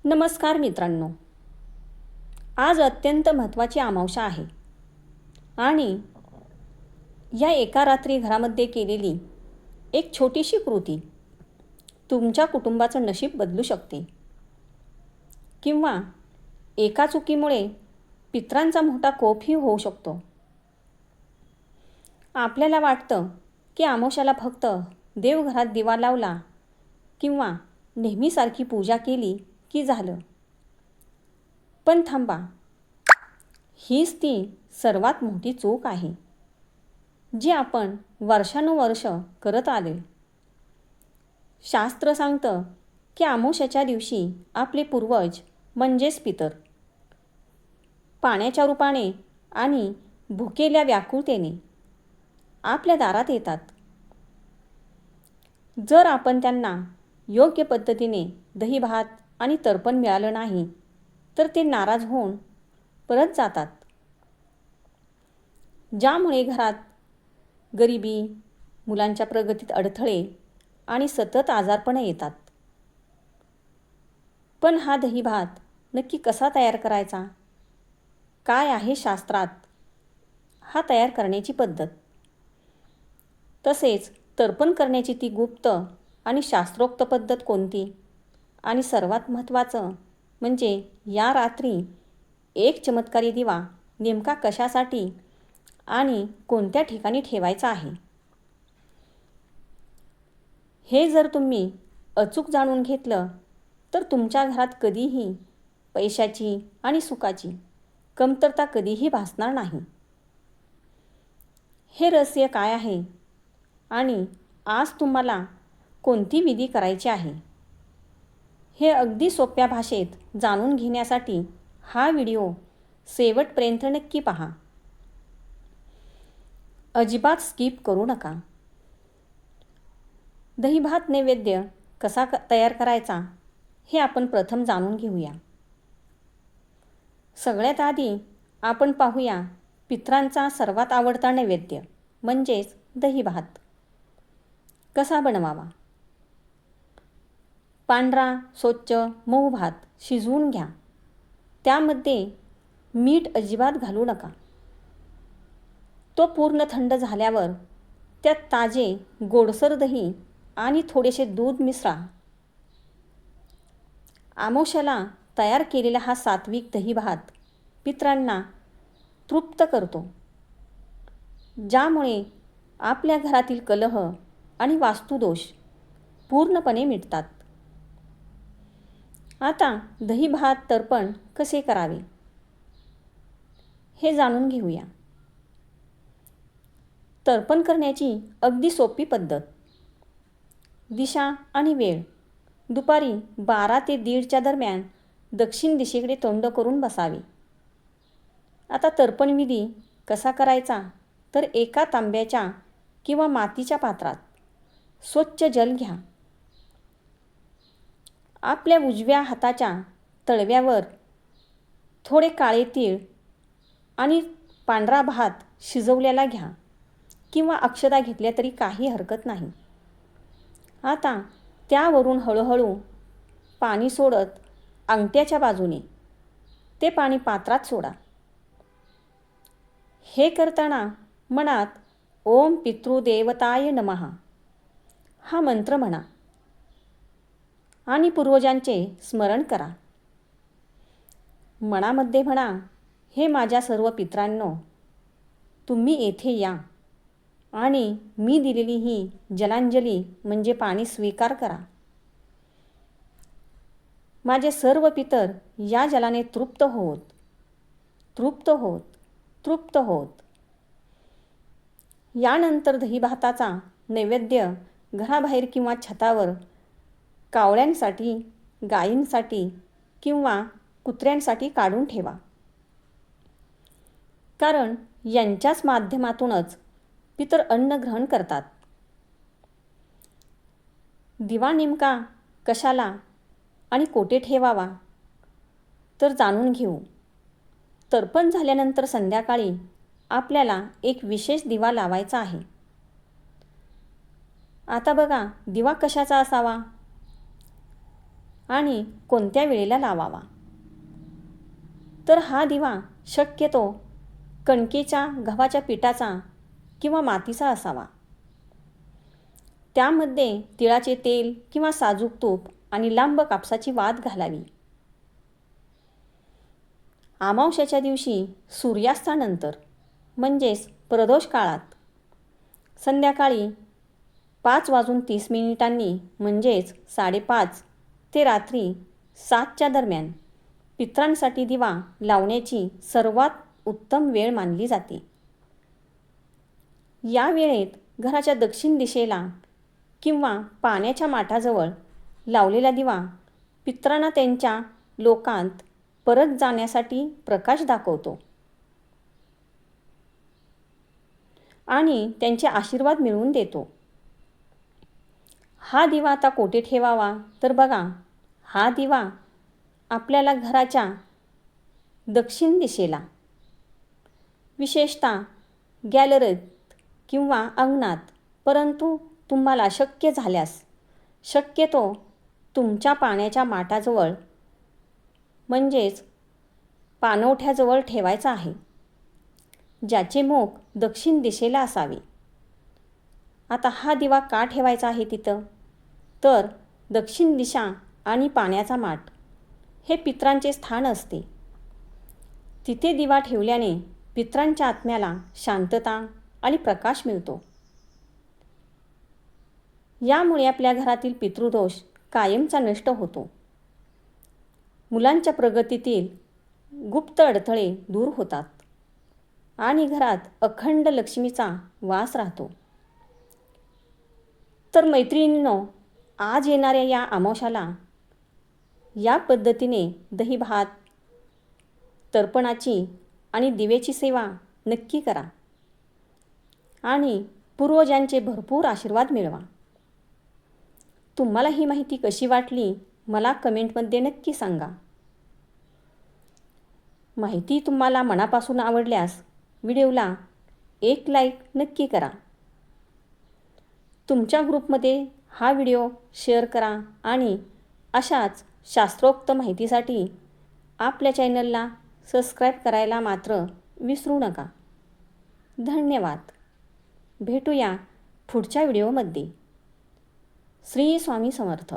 नमस्कार मित्रांनो. आज अत्यंत महत्त्वाची अमावस्या आहे आणि या एका रात्री घरामध्ये केलेली एक छोटीशी कृती तुमच्या कुटुंबाचं नशीब बदलू शकते किंवा एका चुकीमुळे पितरांचा मोठा कोपही होऊ शकतो. आपल्याला वाटतं की अमावस्याला फक्त देवघरात दिवा लावला किंवा नेहमीसारखी पूजा केली की झालं. पण थांबा, हीच ती सर्वात मोठी चूक आहे जी आपण वर्षानुवर्ष करत आलोय. शास्त्र सांगतं की अमावस्येच्या दिवशी आपले पूर्वज म्हणजेच पितर पाण्याच्या रूपाने आणि भुकेल्या व्याकुळतेने आपल्या दारात येतात. जर आपण त्यांना योग्य पद्धतीने दही भात आणि तर्पण मिळालं नाही तर ते नाराज होऊन परत जातात, ज्यामुळे घरात गरिबी, मुलांच्या प्रगतीत अडथळे आणि सतत आजारपण येतात. पण हा दही भात नक्की कसा तयार करायचा? काय आहे शास्त्रात हा तयार करण्याची पद्धत? तसेच तर्पण करण्याची ती गुप्त आणि शास्त्रोक्त पद्धत कोणती? आणि सर्वात महत्त्वाचं म्हणजे या रात्री एक चमत्कारी दिवा नेमका कशासाठी आणि कोणत्या ठिकाणी ठेवायचा आहे, हे जर तुम्ही अचूक जाणून घेतलं तर तुमच्या घरात कधीही पैशाची आणि सुखाची कमतरता कधीही भासणार नाही. हे रहस्य काय आहे आणि आज तुम्हाला कोणती विधी करायची आहे हे अगदी सोप्या भाषेत जाणून घेण्यासाठी हा व्हिडिओ शेवटपर्यंत नक्की पहा. अजिबात स्किप करू नका. दही भात नैवेद्य कसा तयार करायचा हे आपण प्रथम जाणून घेऊया. सगळ्यात आधी आपण पाहूया पितरांचा सर्वात आवडता नैवेद्य म्हणजेच दही भात कसा बनवावा. पांढरा स्वच्छ मऊ भात शिजवून घ्या. त्यामध्ये मीठ अजिबात घालू नका. तो पूर्ण थंड झाल्यावर त्यात ताजे गोडसर दही आणि थोडेसे दूध मिसळा. अमावस्येला तयार केलेला हा सात्विक दही भात पितरांना तृप्त करतो, ज्यामुळे आपल्या घरातील कलह आणि वास्तुदोष पूर्णपणे मिटतात. आता दही भात तर्पण कसे करावे हे जाणून घेऊया. तर्पण करण्याची अगदी सोपी पद्धत. दिशा आणि वेळ. दुपारी 12 ते 1:30च्या दरम्यान दक्षिण दिशेकडे तोंड करून बसावे. आता तर्पण विधी कसा करायचा तर एका तांब्याच्या किंवा मातीच्या पात्रात स्वच्छ जल घ्या. आपल्या उजव्या हाताच्या तळव्यावर थोडे काळे तीळ आणि पांढरा भात शिजवलेला घ्या किंवा अक्षता घेतल्या तरी काही हरकत नाही. आता त्यावरून हळूहळू पाणी सोडत अंगठ्याच्या बाजूने ते पाणी पात्रात सोडा. हे करताना मनात ओम पितृदेवताय नमः हा मंत्र म्हणा आणि पूर्वजांचे स्मरण करा. मनामध्ये म्हणा, हे माझ्या सर्व पितरांनो, तुम्ही येथे या आणि मी दिलेली ही जलांजली म्हणजे पाणी स्वीकार करा. माझे सर्व पितर या जलाने तृप्त होत तृप्त होत तृप्त होत. यानंतर दही भाताचा नैवेद्य घराबाहेर किंवा छतावर कावळ्यांसाठी, गायींसाठी किंवा कुत्र्यांसाठी काढून ठेवा, कारण यांच्याच माध्यमातूनच पितर अन्न ग्रहण करतात. दिवा नेमका कशाला आणि कोठे ठेवावा तर जाणून घेऊ. तर्पण झाल्यानंतर संध्याकाळी आपल्याला एक विशेष दिवा लावायचा आहे. आता बघा, दिवा कशाचा असावा आणि कोणत्या वेळेला लावावा. तर हा दिवा शक्यतो कणकेच्या गव्हाच्या पिठाचा किंवा मातीचा असावा. त्यामध्ये तिळाचे तेल किंवा साजूक तूप आणि लांब कापसाची वात घालावी. अमावस्याच्या दिवशी सूर्यास्तानंतर म्हणजेच प्रदोष काळात संध्याकाळी 5:30 म्हणजेच 5:30 ते रात्री 7च्या दरम्यान पितरांसाठी दिवा लावण्याची सर्वात उत्तम वेळ मानली जाते. या वेळेत घराच्या दक्षिण दिशेला किंवा पाण्याच्या माठाजवळ लावलेला दिवा पितरांना त्यांच्या लोकांत परत जाण्यासाठी प्रकाश दाखवतो आणि त्यांचे आशीर्वाद मिळवून देतो. हा दिवा आता कोठे ठेवावा तर बघा, हा दिवा आपल्याला घराच्या दक्षिण दिशेला, विशेषतः गॅलरीत किंवा अंगणात, परंतु तुम्हाला शक्य झाल्यास शक्यतो तुमच्या पाण्याच्या माठाजवळ म्हणजेच पाणवठ्याजवळ ठेवायचा आहे, ज्याचे मुख दक्षिण दिशेला असावे. आता हा दिवा का ठेवायचा आहे तिथं तर दक्षिण दिशा आणि पाण्याचा माठ हे पितरांचे स्थान असते. तिथे दिवा ठेवल्याने पितरांच्या आत्म्याला शांतता आणि प्रकाश मिळतो. यामुळे आपल्या घरातील पितृदोष कायमचा नष्ट होतो. मुलांच्या प्रगतीतील गुप्त अडथळे दूर होतात आणि घरात अखंड लक्ष्मीचा वास राहतो. तर मैत्रिणींनो, आज येणाऱ्या या अमावस्याला या पद्धतीने दही भात, तर्पणाची आणि दिवेची सेवा नक्की करा आणि पूर्वजांचे भरपूर आशीर्वाद मिळवा. तुम्हाला ही माहिती कशी वाटली मला कमेंटमध्ये नक्की सांगा. माहिती तुम्हाला मनापासून आवडल्यास व्हिडिओला एक लाईक नक्की करा. तुमच्या ग्रुपमध्ये हा व्हिडिओ शेअर करा आणि अशाच शास्त्रोक्त माहितीसाठी आपल्या चॅनलला सबस्क्राईब करायला मात्र विसरू नका. धन्यवाद. भेटूया पुढच्या व्हिडिओमध्ये. श्री स्वामी समर्थ.